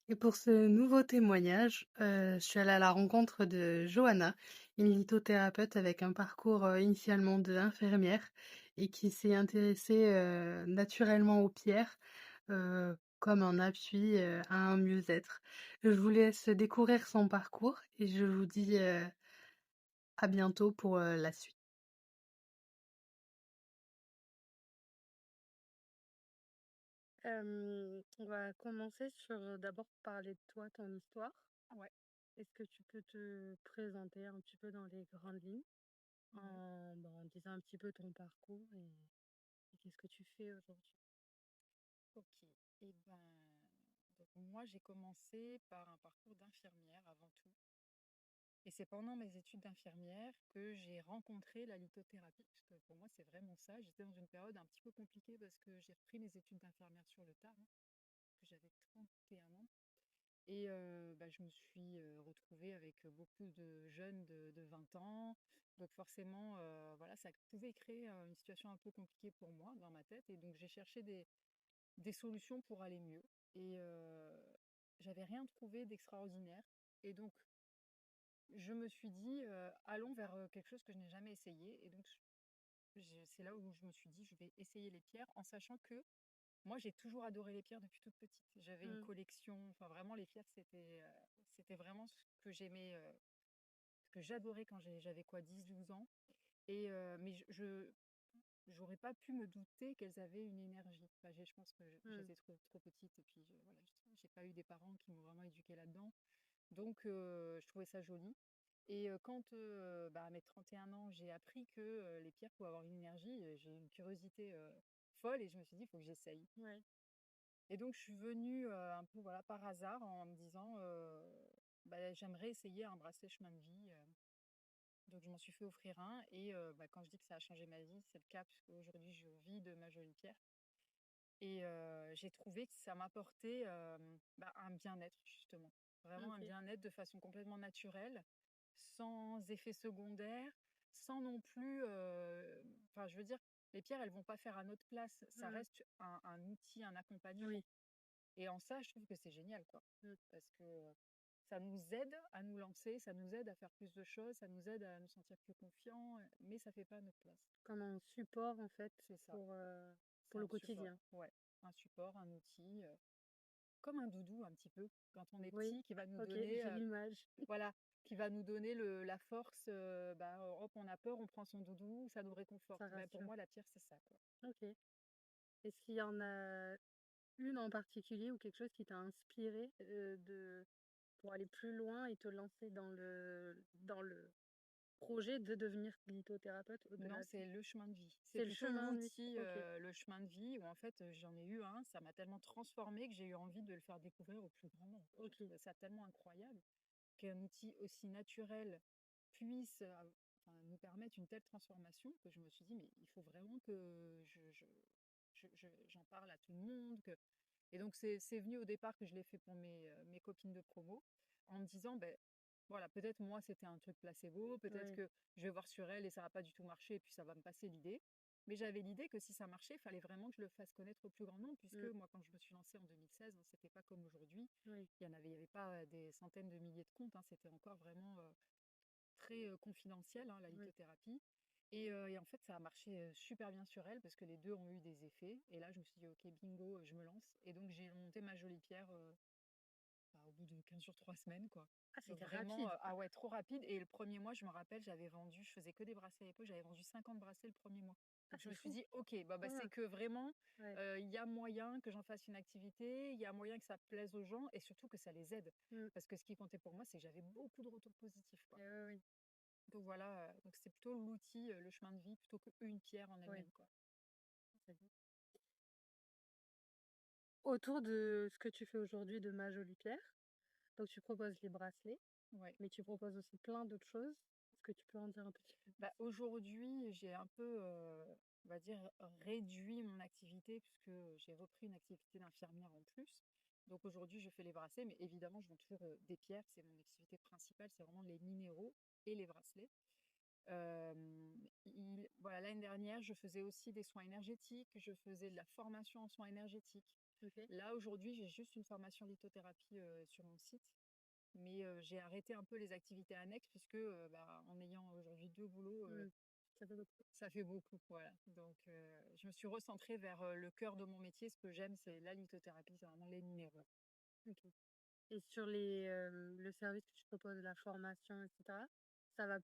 Et pour ce nouveau témoignage, je suis allée à la rencontre de Johanna, une lithothérapeute avec un parcours initialement d'infirmière et qui s'est intéressée naturellement aux pierres comme un appui à un mieux-être. Je vous laisse découvrir son parcours et je vous dis à bientôt pour la suite. On va commencer sur d'abord parler de toi, ton histoire. Ouais, Est-ce que tu peux te présenter un petit peu dans les grandes lignes ouais. en disant un petit peu ton parcours et qu'est-ce que tu fais aujourd'hui? Ok. Et ben, donc moi j'ai commencé par un parcours d'infirmière avant tout. Et c'est pendant mes études d'infirmière que j'ai rencontré la lithothérapie, parce que pour moi c'est vraiment ça. J'étais dans une période un petit peu compliquée parce que j'ai repris mes études d'infirmière sur le tard, que j'avais 31 ans. Et je me suis retrouvée avec beaucoup de jeunes de 20 ans. Donc forcément, voilà, ça pouvait créer une situation un peu compliquée pour moi dans ma tête. Et donc j'ai cherché des solutions pour aller mieux. Et j'avais rien trouvé d'extraordinaire. Et donc, je me suis dit, allons vers quelque chose que je n'ai jamais essayé. Et donc, c'est là où je me suis dit, je vais essayer les pierres en sachant que moi, j'ai toujours adoré les pierres depuis toute petite. J'avais une Mm. collection, enfin vraiment, les pierres, c'était vraiment ce que j'aimais, ce que j'adorais quand j'avais quoi, 10 12 ans. Et, mais j'aurais pas pu me douter qu'elles avaient une énergie. Enfin, je pense que Mm. j'étais trop petite et puis voilà, j'ai pas eu des parents qui m'ont vraiment éduquée là-dedans. Donc je trouvais ça joli. Et quand à mes 31 ans, j'ai appris que les pierres pouvaient avoir une énergie, j'ai eu une curiosité folle et je me suis dit, il faut que j'essaye. Ouais. Et donc je suis venue un peu voilà, par hasard en me disant, j'aimerais essayer un bracelet chemin de vie. Donc je m'en suis fait offrir un et quand je dis que ça a changé ma vie, c'est le cas puisque aujourd'hui je vis de ma jolie pierre. Et j'ai trouvé que ça m'apportait un bien-être justement. Vraiment un Ok. bien-être de façon complètement naturelle, sans effet secondaire, sans non plus, enfin je veux dire, les pierres elles vont pas faire à notre place, ça Mm. reste un outil, un accompagnement. Oui. Et en ça, je trouve que c'est génial, quoi. Mm. Parce que ça nous aide à nous lancer, ça nous aide à faire plus de choses, ça nous aide à nous sentir plus confiants, mais ça fait pas notre place. Comme un support en fait C'est ça. pour C'est le un support. quotidien. Ouais. Un support, un outil, comme un doudou un petit peu, quand on est Oui. petit, qui va nous Ok, donner, j'ai l'image. voilà, qui va nous donner la force. Hop, on a peur, on prend son doudou, ça nous réconforte. Ça Ben, pour rassure. moi, la pierre, c'est ça, quoi. Ok. Est-ce qu'il y en a une en particulier ou quelque chose qui t'a inspiré pour aller plus loin et te lancer dans le projet de devenir lithothérapeute Non, au-delà de... c'est le chemin de vie. C'est C'est le plutôt chemin de vie. l'outil, Ok. le chemin de vie où en fait j'en ai eu un, ça m'a tellement transformé que j'ai eu envie de le faire découvrir au plus grand nombre. J'ai Ok. trouvé ça tellement incroyable qu'un outil aussi naturel puisse nous permettre une telle transformation que je me suis dit, mais il faut vraiment que j'en parle à tout le monde. Et donc c'est venu au départ que je l'ai fait pour mes copines de promo en me disant, ben voilà, peut-être moi c'était un truc placebo, peut-être Oui. que je vais voir sur elle et ça va pas du tout marcher et puis ça va me passer l'idée. Mais j'avais l'idée que si ça marchait, il fallait vraiment que je le fasse connaître au plus grand nombre, puisque Mm. moi, quand je me suis lancée en 2016, hein, c'était pas comme aujourd'hui. Oui. Il y avait pas des centaines de milliers de comptes, hein, c'était encore vraiment très confidentiel, hein, la Oui. lithothérapie. Et en fait, ça a marché super bien sur elle parce que les deux ont eu des effets. Et là, je me suis dit, ok, bingo, je me lance. Et donc, j'ai monté ma jolie pierre au bout de 15 jours, 3 semaines, quoi. Ah, Donc c'était vraiment, rapide. ah ouais, trop rapide. Et le premier mois, je me rappelle, je faisais que des bracelets à l'époque, j'avais vendu 50 bracelets le premier mois. Ah, Donc je c'est me suis fou. dit, ok, Trop c'est bien. que vraiment, Ouais. il y a moyen que j'en fasse une activité, il y a moyen que ça plaise aux gens et surtout que ça les aide. Mm. Parce que ce qui comptait pour moi, c'est que j'avais beaucoup de retours positifs, quoi. Oui, oui, Donc voilà, donc c'est plutôt l'outil, le chemin de vie, plutôt qu'une pierre en oui. elle-même, quoi. Autour de ce que tu fais aujourd'hui de Ma Jolie Pierre, donc tu proposes les bracelets, Ouais. mais tu proposes aussi plein d'autres choses. Est-ce que tu peux en dire un petit peu plus? Aujourd'hui, j'ai un peu, on va dire, réduit mon activité puisque j'ai repris une activité d'infirmière en plus. Donc aujourd'hui, je fais les bracelets, mais évidemment, je vends toujours des pierres. C'est mon activité principale, c'est vraiment les minéraux et les bracelets. Voilà, l'année dernière, je faisais aussi des soins énergétiques, je faisais de la formation en soins énergétiques. OK. Là, aujourd'hui, j'ai juste une formation lithothérapie sur mon site, mais j'ai arrêté un peu les activités annexes puisque bah, en ayant aujourd'hui 2 boulots, Mmh. Ça fait beaucoup. ça fait beaucoup, voilà. Donc je me suis recentrée vers le cœur de mon métier. Ce que j'aime, c'est la lithothérapie, c'est vraiment les minéraux. OK. Et sur le service que tu proposes, la formation et cetera, ça va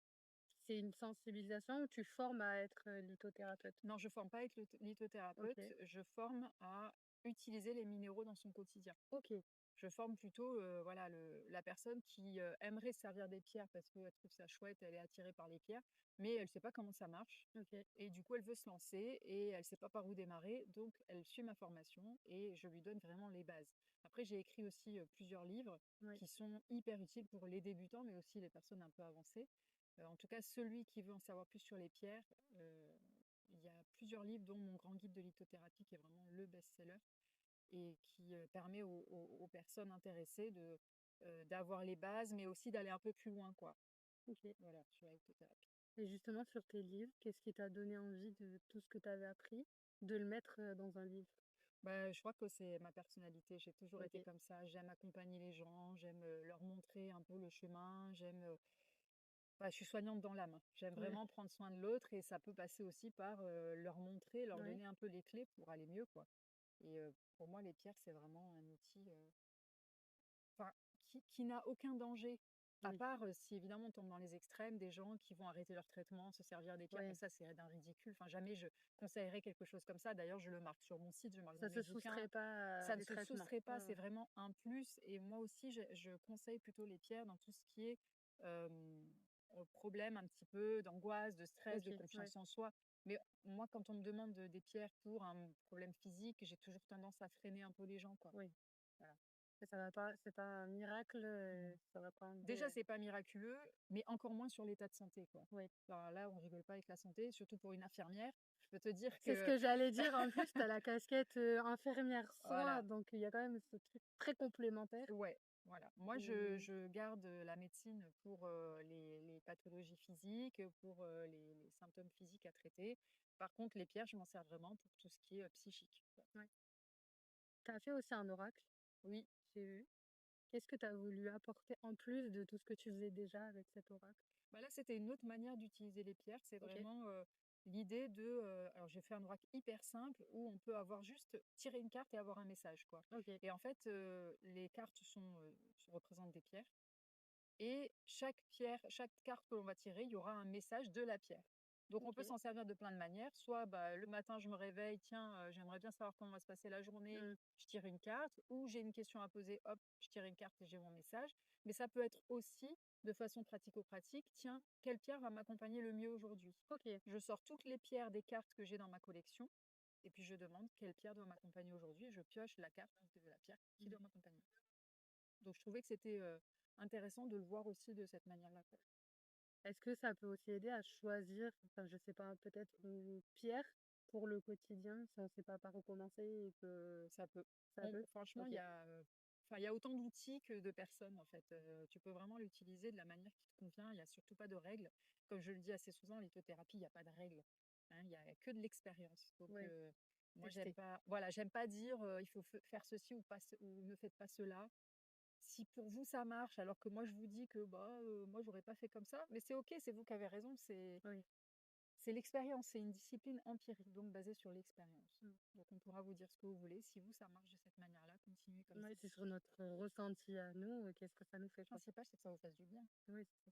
c'est une sensibilisation où tu formes à être, lithothérapeute? Non, je forme pas à être OK. lithothérapeute, je forme à utiliser les minéraux dans son quotidien. OK. Je forme plutôt, voilà, la personne qui, aimerait se servir des pierres parce qu'elle trouve ça chouette, elle est attirée par les pierres, mais elle ne sait pas comment ça marche OK. et du coup, elle veut se lancer et elle ne sait pas par où démarrer, donc elle suit ma formation et je lui donne vraiment les bases. Après, j'ai écrit aussi, plusieurs livres Oui. qui sont hyper utiles pour les débutants, mais aussi les personnes un peu avancées. En tout cas, celui qui veut en savoir plus sur les pierres, il y a plusieurs livres, dont Mon grand guide de lithothérapie qui est vraiment le best-seller et qui permet aux personnes intéressées d'avoir les bases, mais aussi d'aller un peu plus loin, quoi. OK. Voilà, sur la lithothérapie. Et justement sur tes livres, qu'est-ce qui t'a donné envie de tout ce que tu avais appris, de le mettre, dans un livre? Bah, je crois que c'est ma personnalité. J'ai toujours été OK. comme ça. J'aime accompagner les gens, j'aime leur montrer un peu le chemin. Bah, je suis soignante dans l'âme. J'aime Ouais. vraiment prendre soin de l'autre et ça peut passer aussi par leur montrer, leur Ouais. donner un peu les clés pour aller mieux, quoi. Et pour moi, les pierres, c'est vraiment un outil. Enfin, qui n'a aucun danger. À Oui. part si évidemment on tombe dans les extrêmes, des gens qui vont arrêter leur traitement, se servir des pierres, mais Ouais. ça c'est d'un ridicule. Enfin, jamais je conseillerais quelque chose comme ça. D'ailleurs, je le marque sur mon site, je marque dans Ça mes se bouquins. soustrait pas Ça ne des se traitements. soustrait pas, Ouais, c'est ouais. vraiment un plus. Et moi aussi, je conseille plutôt les pierres dans tout ce qui est euh, problème un petit peu d'angoisse, de stress, de OK, ouais, confiance en soi. Mais moi, quand on me demande des pierres pour un problème physique, j'ai toujours tendance à freiner un peu les gens, quoi. oui. Voilà. Ça va pas c'est pas un miracle, Mm. ça va pas enlever, Déjà, c'est pas miraculeux, mais encore moins sur l'état de santé, quoi. oui. Alors là, on rigole pas avec la santé, surtout pour une infirmière. Je peux te dire C'est ce que que j'allais dire, en plus, tu as la casquette, infirmière soins, voilà, donc il y a quand même ce truc très complémentaire ouais, voilà. Moi, et je garde la médecine pour les pathologies physiques, pour les symptômes physiques à traiter. Par contre, les pierres, je m'en sers vraiment pour tout ce qui est psychique, quoi. ouais. Tu as fait aussi un oracle, Oui, j'ai vu. Qu'est-ce que tu as voulu apporter en plus de tout ce que tu faisais déjà avec cet oracle? bah là, c'était une autre manière d'utiliser les pierres. C'est OK, vraiment l'idée de. Alors, j'ai fait un oracle hyper simple où on peut avoir juste tirer une carte et avoir un message, quoi. OK, Et en fait, les cartes représentent des pierres. Et chaque pierre, chaque carte que l'on va tirer, il y aura un message de la pierre. Donc, on peut OK. s'en servir de plein de manières. Soit bah, le matin, je me réveille, tiens, j'aimerais bien savoir comment va se passer la journée, Mmh. je tire une carte. Ou j'ai une question à poser, hop, je tire une carte et j'ai mon message. Mais ça peut être aussi de façon pratico-pratique, tiens, quelle pierre va m'accompagner le mieux aujourd'hui? OK. Je sors toutes les pierres des cartes que j'ai dans ma collection. Et puis je demande quelle pierre doit m'accompagner aujourd'hui. Et je pioche la carte de la pierre qui Mmh. doit m'accompagner. Donc je trouvais que c'était intéressant de le voir aussi de cette manière-là, quoi. Est-ce que ça peut aussi aider à choisir, enfin, je sais pas, peut-être une pierre pour le quotidien, si on sait pas par où commencer et que Ça peut. ça peut? Franchement, OK, enfin, il y a autant d'outils que de personnes, en fait. Tu peux vraiment l'utiliser de la manière qui te convient. Il n'y a surtout pas de règles. Comme je le dis assez souvent, en lithothérapie, il n'y a pas de règles, hein. Il n'y a que de l'expérience. Donc, ouais, moi, j'aime tester. pas, voilà, j'aime pas dire il faut faire ceci ou, pas, ou ne faites pas cela. Si pour vous ça marche, alors que moi je vous dis que bah, moi j'aurais pas fait comme ça, mais c'est ok, c'est vous qui avez raison, Oui. c'est l'expérience, c'est une discipline empirique, donc basée sur l'expérience. Mmh. Donc on pourra vous dire ce que vous voulez. Si vous, ça marche de cette manière-là, continuez comme Ouais, ça. c'est sur notre ressenti à nous, qu'est-ce que ça nous fait, Le quoi. principal, c'est que ça vous fasse du bien. Oui, c'est ça.